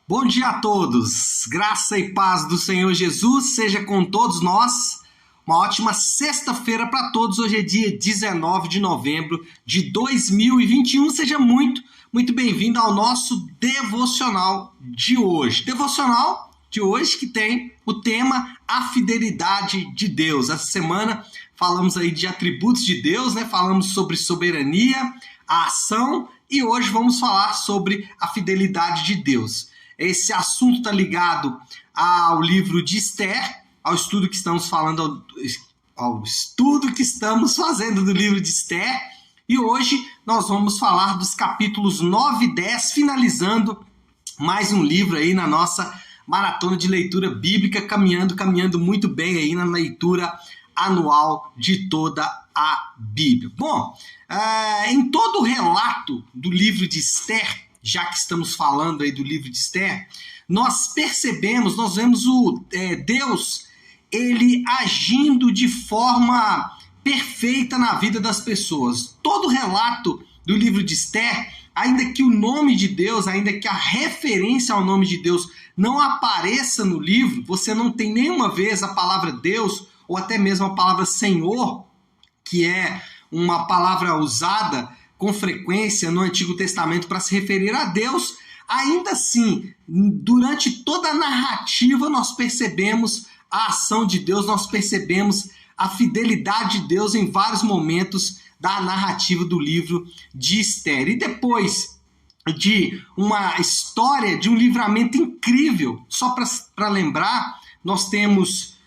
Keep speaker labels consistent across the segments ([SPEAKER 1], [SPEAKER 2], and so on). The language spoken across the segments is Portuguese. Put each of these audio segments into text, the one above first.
[SPEAKER 1] Bom dia a todos, graça e paz do Senhor Jesus seja com todos nós. Uma ótima sexta-feira para todos. Hoje é dia 19 de novembro de 2021. Seja muito bem-vindo ao nosso devocional de hoje. Devocional de hoje que tem o tema A Fidelidade de Deus. Essa semana falamos aí de atributos de Deus, né? Falamos sobre soberania, a ação e hoje vamos falar sobre a fidelidade de Deus. Esse assunto está ligado ao livro de Esther, ao estudo que estamos falando, ao estudo que estamos fazendo do livro de Esther. E hoje nós vamos falar dos capítulos 9 e 10, finalizando mais um livro aí na nossa maratona de leitura bíblica, caminhando muito bem aí na leitura anual de toda a Bíblia. Bom, em todo o relato do livro de Esther, já que estamos falando aí do livro de Esther, nós vemos Deus, ele agindo de forma perfeita na vida das pessoas. Todo o relato do livro de Esther, ainda que o nome de Deus, ainda que a referência ao nome de Deus não apareça no livro, você não tem nenhuma vez a palavra Deus, ou até mesmo a palavra Senhor, que é uma palavra usada com frequência no Antigo Testamento para se referir a Deus. Ainda assim, durante toda a narrativa nós percebemos a ação de Deus, nós percebemos a fidelidade de Deus em vários momentos da narrativa do livro de Esther. E depois de uma história de um livramento incrível, só para lembrar, nós temos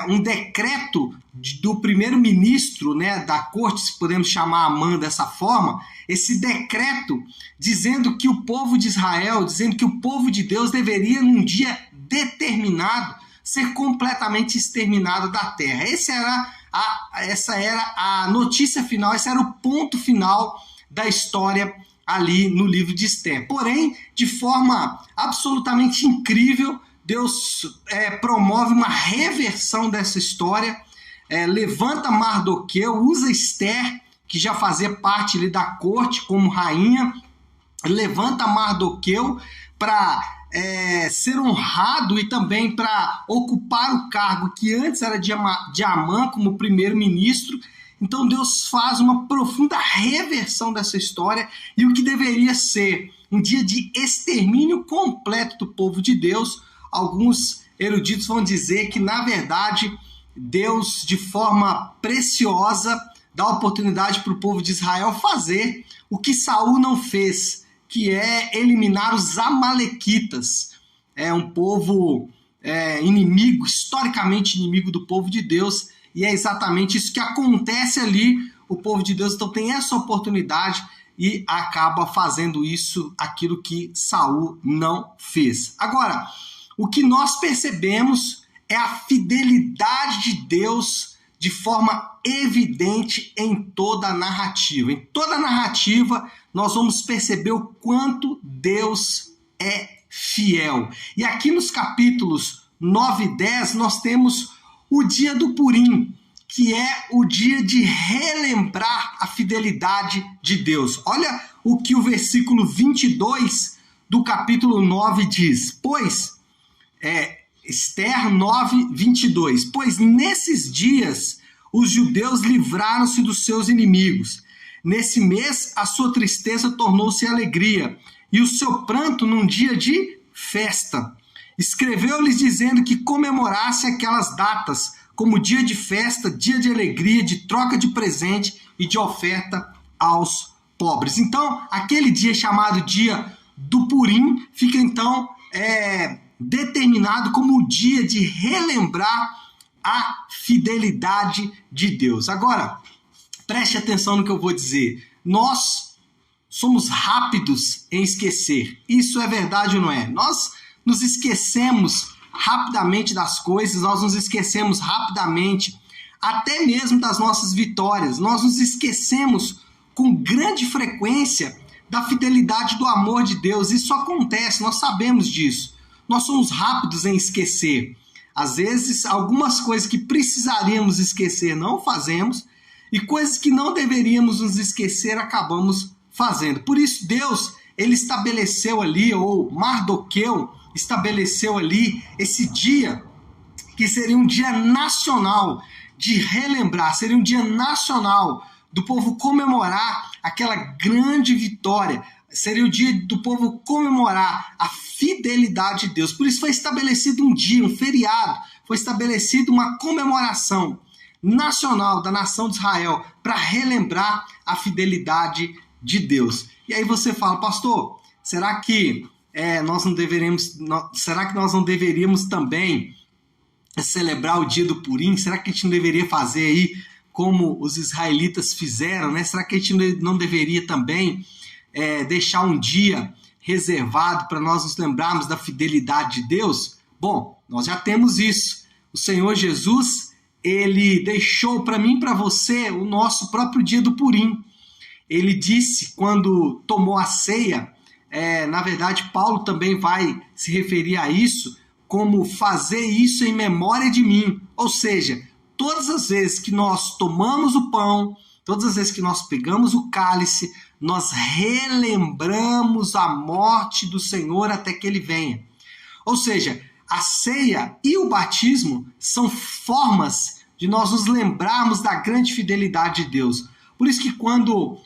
[SPEAKER 1] um decreto do primeiro-ministro, né, da corte, se podemos chamar Amã dessa forma, esse decreto dizendo que o povo de Israel, dizendo que o povo de Deus deveria, num dia determinado, ser completamente exterminado da terra. Essa era a notícia final, esse era o ponto final da história ali no livro de Esther. Porém, de forma absolutamente incrível, Deus promove uma reversão dessa história, levanta Mardoqueu, usa Esther, que já fazia parte ali da corte como rainha, levanta Mardoqueu para ser honrado e também para ocupar o cargo que antes era de Amã como primeiro-ministro. Então Deus faz uma profunda reversão dessa história e o que deveria ser um dia de extermínio completo do povo de Deus, alguns eruditos vão dizer que, na verdade, Deus, de forma preciosa, dá oportunidade para o povo de Israel fazer o que Saul não fez, que é eliminar os amalequitas. É um povo inimigo, historicamente inimigo do povo de Deus, e é exatamente isso que acontece ali. O povo de Deus então tem essa oportunidade e acaba fazendo aquilo que Saul não fez. Agora, o que nós percebemos é a fidelidade de Deus de forma evidente em toda a narrativa. Em toda a narrativa, nós vamos perceber o quanto Deus é fiel. E aqui nos capítulos 9 e 10, nós temos o dia do Purim, que é o dia de relembrar a fidelidade de Deus. Olha o que o versículo 22 do capítulo 9 diz. Esther 9, 22. Pois nesses dias os judeus livraram-se dos seus inimigos. Nesse mês a sua tristeza tornou-se alegria e o seu pranto num dia de festa. Escreveu-lhes dizendo que comemorasse aquelas datas como dia de festa, dia de alegria, de troca de presente e de oferta aos pobres. Então, aquele dia chamado dia do Purim fica então determinado como o dia de relembrar a fidelidade de Deus. Agora, preste atenção no que eu vou dizer. Nós somos rápidos em esquecer. Isso é verdade ou não é? Nós nos esquecemos rapidamente das coisas, nós nos esquecemos rapidamente até mesmo das nossas vitórias. Nós nos esquecemos com grande frequência da fidelidade do amor de Deus. Isso acontece, nós sabemos disso. Nós somos rápidos em esquecer. Às vezes, algumas coisas que precisaríamos esquecer não fazemos, e coisas que não deveríamos nos esquecer acabamos fazendo. Por isso, Deus, ele estabeleceu ali, ou Mardoqueu, estabeleceu ali esse dia, que seria um dia nacional de relembrar, seria um dia nacional do povo comemorar aquela grande vitória, seria o dia do povo comemorar a fidelidade de Deus. Por isso foi estabelecido um dia, um feriado, foi estabelecido uma comemoração nacional da nação de Israel para relembrar a fidelidade de Deus. E aí você fala, pastor, será que nós não deveríamos também celebrar o dia do Purim? Será que a gente não deveria fazer aí como os israelitas fizeram, né? Será que a gente não deveria também deixar um dia reservado para nós nos lembrarmos da fidelidade de Deus? Bom, nós já temos isso. O Senhor Jesus, ele deixou para mim e para você o nosso próprio dia do Purim. Ele disse, quando tomou a ceia, na verdade Paulo também vai se referir a isso, como fazer isso em memória de mim. Ou seja, todas as vezes que nós tomamos o pão, todas as vezes que nós pegamos o cálice, nós relembramos a morte do Senhor até que ele venha. Ou seja, a ceia e o batismo são formas de nós nos lembrarmos da grande fidelidade de Deus. Por isso que quando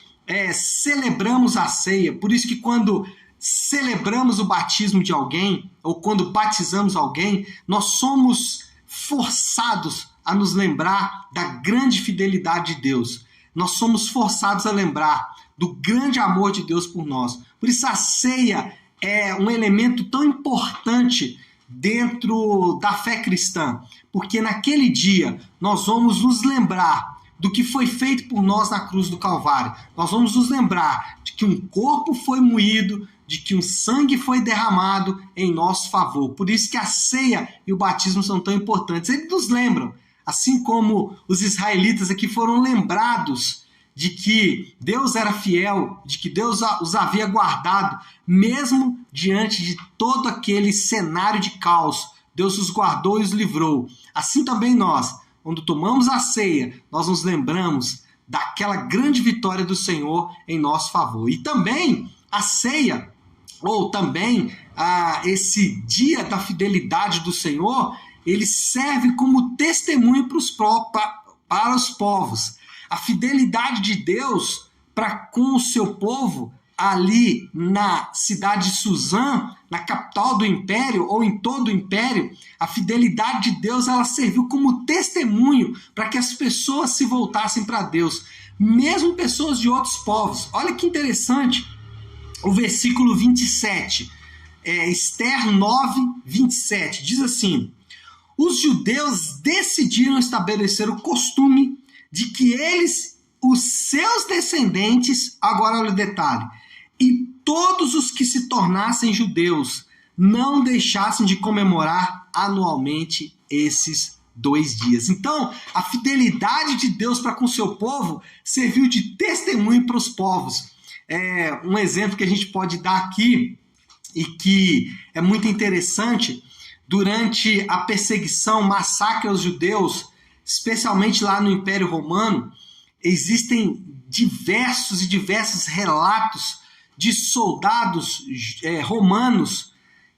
[SPEAKER 1] celebramos a ceia, por isso que quando celebramos o batismo de alguém, ou quando batizamos alguém, nós somos forçados a nos lembrar da grande fidelidade de Deus. Nós somos forçados a lembrar do grande amor de Deus por nós. Por isso a ceia é um elemento tão importante dentro da fé cristã, porque naquele dia nós vamos nos lembrar do que foi feito por nós na cruz do Calvário. Nós vamos nos lembrar de que um corpo foi moído, de que um sangue foi derramado em nosso favor. Por isso que a ceia e o batismo são tão importantes. Eles nos lembram, assim como os israelitas aqui foram lembrados de que Deus era fiel, de que Deus os havia guardado, mesmo diante de todo aquele cenário de caos. Deus os guardou e os livrou. Assim também nós, quando tomamos a ceia, nós nos lembramos daquela grande vitória do Senhor em nosso favor. E também a ceia, ou também esse dia da fidelidade do Senhor, ele serve como testemunho para os povos. A fidelidade de Deus para com o seu povo ali na cidade de Suzã, na capital do império, ou em todo o império, a fidelidade de Deus ela serviu como testemunho para que as pessoas se voltassem para Deus, mesmo pessoas de outros povos. Olha que interessante o versículo 27, Ester 9, 27, diz assim: os judeus decidiram estabelecer o costume de que eles, os seus descendentes, agora olha o detalhe, e todos os que se tornassem judeus não deixassem de comemorar anualmente esses 2 dias. Então, a fidelidade de Deus para com o seu povo serviu de testemunho para os povos. Um exemplo que a gente pode dar aqui, e que é muito interessante, durante a perseguição, massacre aos judeus, especialmente lá no Império Romano, existem diversos relatos de soldados romanos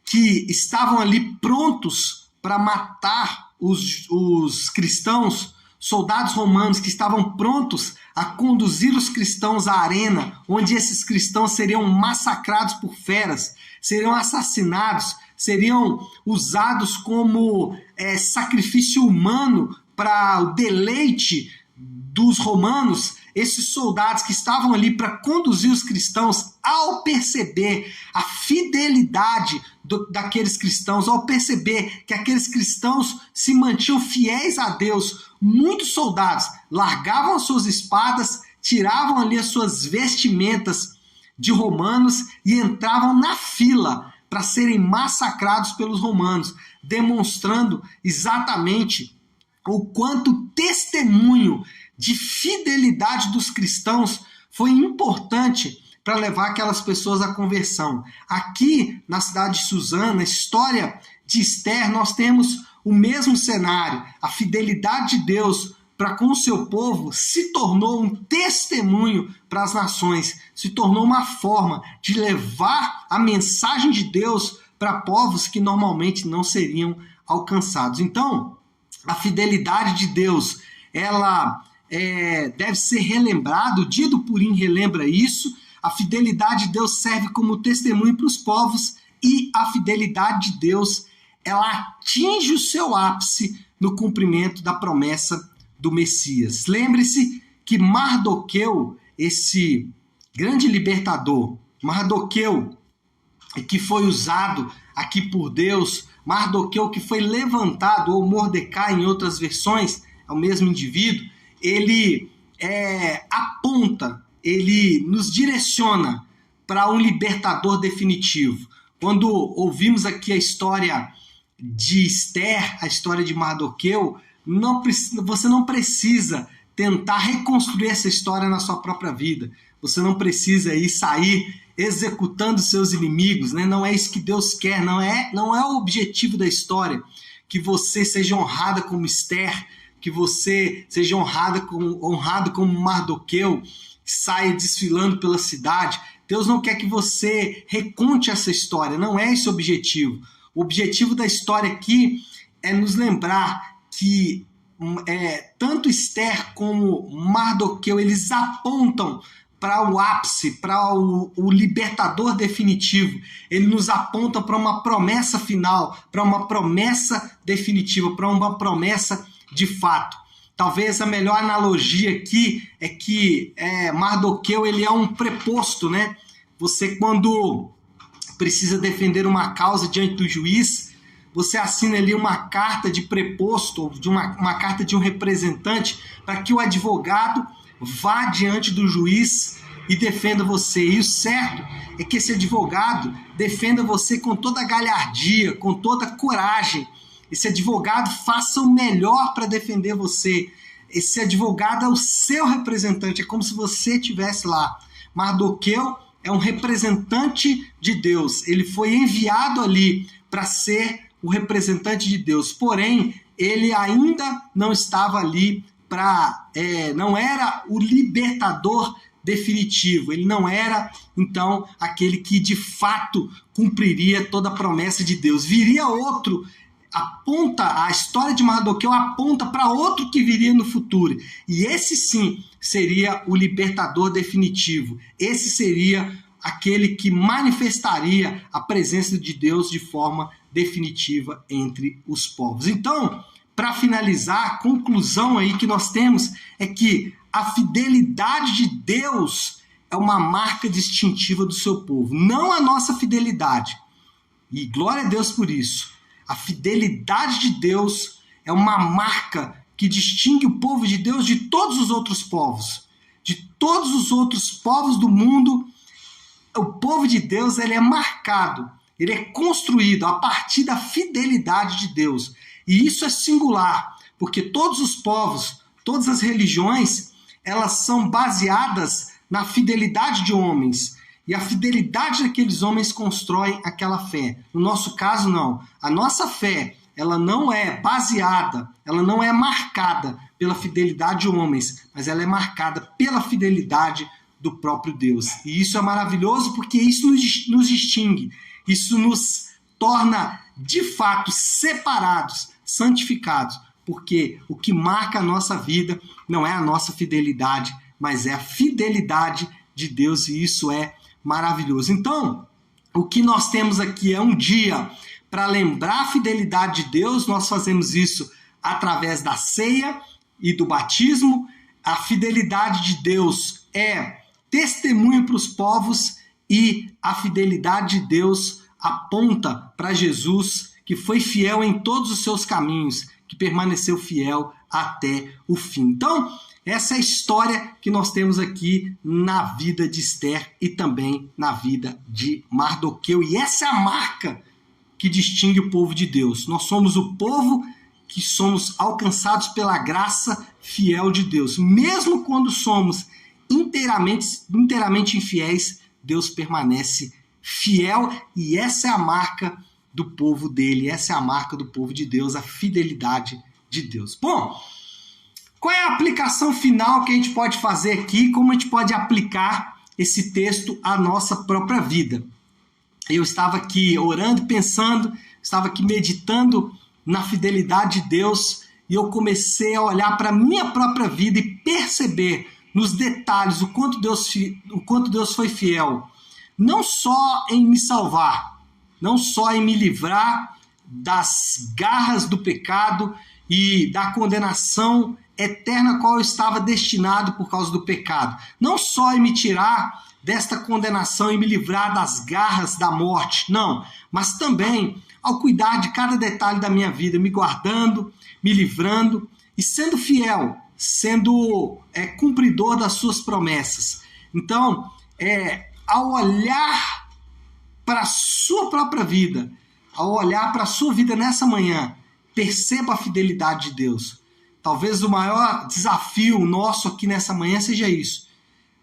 [SPEAKER 1] que estavam ali prontos para matar os cristãos, soldados romanos que estavam prontos a conduzir os cristãos à arena, onde esses cristãos seriam massacrados por feras, seriam assassinados, seriam usados como sacrifício humano para o deleite dos romanos. Esses soldados que estavam ali para conduzir os cristãos, ao perceber a fidelidade daqueles cristãos, ao perceber que aqueles cristãos se mantinham fiéis a Deus, muitos soldados largavam as suas espadas, tiravam ali as suas vestimentas de romanos e entravam na fila para serem massacrados pelos romanos, demonstrando exatamente o quanto o testemunho de fidelidade dos cristãos foi importante para levar aquelas pessoas à conversão. Aqui na cidade de Suzã, na história de Ester, nós temos o mesmo cenário. A fidelidade de Deus para com o seu povo se tornou um testemunho para as nações, se tornou uma forma de levar a mensagem de Deus para povos que normalmente não seriam alcançados. Então, a fidelidade de Deus, ela deve ser relembrada, o dia do Purim relembra isso. A fidelidade de Deus serve como testemunho para os povos e a fidelidade de Deus, ela atinge o seu ápice no cumprimento da promessa do Messias. Lembre-se que Mardoqueu, esse grande libertador, Mardoqueu que foi usado aqui por Deus, Mardoqueu que foi levantado, ou Mordecai em outras versões, é o mesmo indivíduo, ele aponta, ele nos direciona para um libertador definitivo. Quando ouvimos aqui a história de Esther, a história de Mardoqueu, você não precisa tentar reconstruir essa história na sua própria vida. Você não precisa sair executando seus inimigos, né? Não é isso que Deus quer, não é o objetivo da história, que você seja honrada como Esther, que você seja honrado como Mardoqueu, que saia desfilando pela cidade. Deus não quer que você reconte essa história, não é esse o objetivo. O objetivo da história aqui é nos lembrar que tanto Esther como Mardoqueu, eles apontam para o ápice, para o libertador definitivo. Ele nos aponta para uma promessa final, para uma promessa definitiva, para uma promessa de fato. Talvez a melhor analogia aqui é que Mardoqueu, ele é um preposto, né? Você, quando precisa defender uma causa diante do juiz, você assina ali uma carta de preposto, uma carta de um representante, para que o advogado vá diante do juiz e defenda você. E o certo é que esse advogado defenda você com toda a galhardia, com toda a coragem. Esse advogado faça o melhor para defender você. Esse advogado é o seu representante, é como se você estivesse lá. Mardoqueu é um representante de Deus. Ele foi enviado ali para ser o representante de Deus. Porém, ele ainda não estava ali não era o libertador definitivo. Ele não era, então, aquele que de fato cumpriria toda a promessa de Deus. Viria outro. A história de Mardoqueu aponta para outro que viria no futuro. E esse sim seria o libertador definitivo. Esse seria aquele que manifestaria a presença de Deus de forma definitiva entre os povos. Então, para finalizar, a conclusão aí que nós temos é que a fidelidade de Deus é uma marca distintiva do seu povo, não a nossa fidelidade. E glória a Deus por isso. A fidelidade de Deus é uma marca que distingue o povo de Deus de todos os outros povos. De todos os outros povos do mundo, o povo de Deus ele é marcado, ele é construído a partir da fidelidade de Deus. E isso é singular, porque todos os povos, todas as religiões, elas são baseadas na fidelidade de homens. E a fidelidade daqueles homens constrói aquela fé. No nosso caso, não. A nossa fé, ela não é baseada, ela não é marcada pela fidelidade de homens, mas ela é marcada pela fidelidade do próprio Deus. E isso é maravilhoso porque isso nos distingue. Isso nos torna, de fato, separados, santificados. Porque o que marca a nossa vida não é a nossa fidelidade, mas é a fidelidade de Deus, e isso é maravilhoso. Então, o que nós temos aqui é um dia para lembrar a fidelidade de Deus. Nós fazemos isso através da ceia e do batismo. A fidelidade de Deus é testemunho para os povos e a fidelidade de Deus aponta para Jesus, que foi fiel em todos os seus caminhos, que permaneceu fiel até o fim. Então, essa é a história que nós temos aqui na vida de Esther e também na vida de Mardoqueu. E essa é a marca que distingue o povo de Deus. Nós somos o povo que somos alcançados pela graça fiel de Deus. Mesmo quando somos inteiramente infiéis, Deus permanece fiel, e essa é a marca do povo dele, essa é a marca do povo de Deus, a fidelidade de Deus. Bom, qual é a aplicação final que a gente pode fazer aqui? Como a gente pode aplicar esse texto à nossa própria vida? eu estava aqui orando, pensando, estava aqui meditando na fidelidade de Deus, e eu comecei a olhar para a minha própria vida e perceber nos detalhes o quanto Deus foi fiel, não só em me salvar, não só em me livrar das garras do pecado e da condenação eterna a qual eu estava destinado por causa do pecado, não só em me tirar desta condenação e me livrar das garras da morte, não, mas também ao cuidar de cada detalhe da minha vida, me guardando, me livrando e sendo fiel, sendo cumpridor das suas promessas. Então, ao olhar para a sua própria vida, ao olhar para a sua vida nessa manhã, perceba a fidelidade de Deus. Talvez o maior desafio nosso aqui nessa manhã seja isso.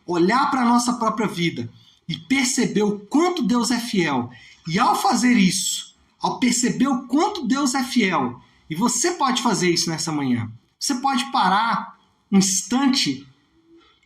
[SPEAKER 1] Olhar para a nossa própria vida e perceber o quanto Deus é fiel. E ao fazer isso, ao perceber o quanto Deus é fiel, e você pode fazer isso nessa manhã, você pode parar um instante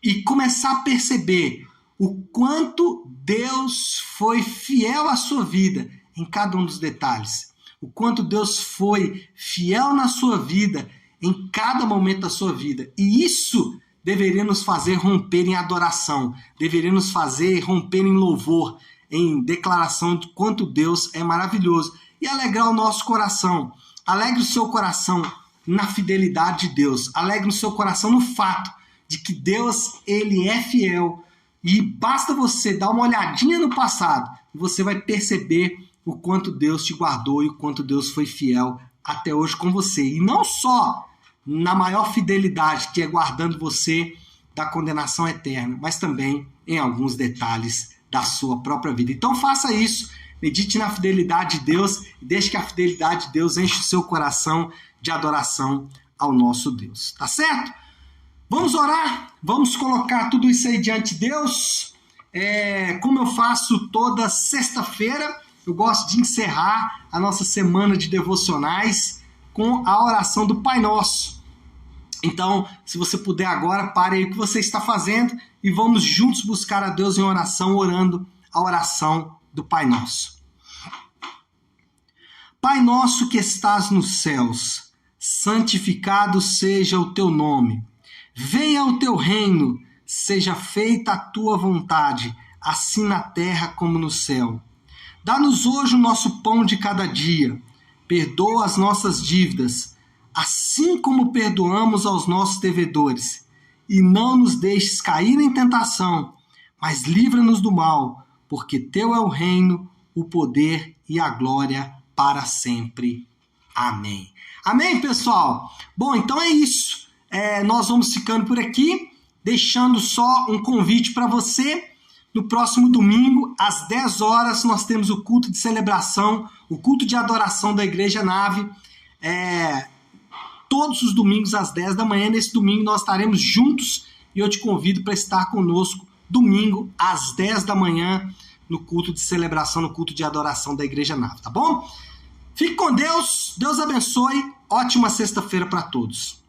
[SPEAKER 1] e começar a perceber o quanto Deus foi fiel à sua vida em cada um dos detalhes. O quanto Deus foi fiel na sua vida em cada momento da sua vida. E isso deveria nos fazer romper em adoração, deveria nos fazer romper em louvor, em declaração de quanto Deus é maravilhoso e alegrar o nosso coração. Alegre o seu coração na fidelidade de Deus, alegre o seu coração no fato de que Deus, ele é fiel, e basta você dar uma olhadinha no passado e você vai perceber o quanto Deus te guardou e o quanto Deus foi fiel até hoje com você. E não só na maior fidelidade, que é guardando você da condenação eterna, mas também em alguns detalhes da sua própria vida. Então faça isso, medite na fidelidade de Deus e deixe que a fidelidade de Deus enche o seu coração de adoração ao nosso Deus. Tá certo? Vamos orar? Vamos colocar tudo isso aí diante de Deus? Como eu faço toda sexta-feira, eu gosto de encerrar a nossa semana de devocionais com a oração do Pai Nosso. Então, se você puder agora, pare aí o que você está fazendo e vamos juntos buscar a Deus em oração, orando a oração do Pai Nosso. Pai nosso que estás nos céus, santificado seja o teu nome. Venha o teu reino, seja feita a tua vontade, assim na terra como no céu. Dá-nos hoje o nosso pão de cada dia. Perdoa as nossas dívidas, assim como perdoamos aos nossos devedores. E não nos deixes cair em tentação, mas livra-nos do mal, porque teu é o reino, o poder e a glória para sempre. Amém. Amém, pessoal? Bom, então é isso. Nós vamos ficando por aqui, deixando só um convite para você. No próximo domingo, às 10 horas, nós temos o culto de celebração, o culto de adoração da Igreja Nave. Todos os domingos, às 10 da manhã. Nesse domingo, nós estaremos juntos e eu te convido para estar conosco domingo, às 10 da manhã, no culto de celebração, no culto de adoração da Igreja Nave, tá bom? Fique com Deus, Deus abençoe, ótima sexta-feira para todos.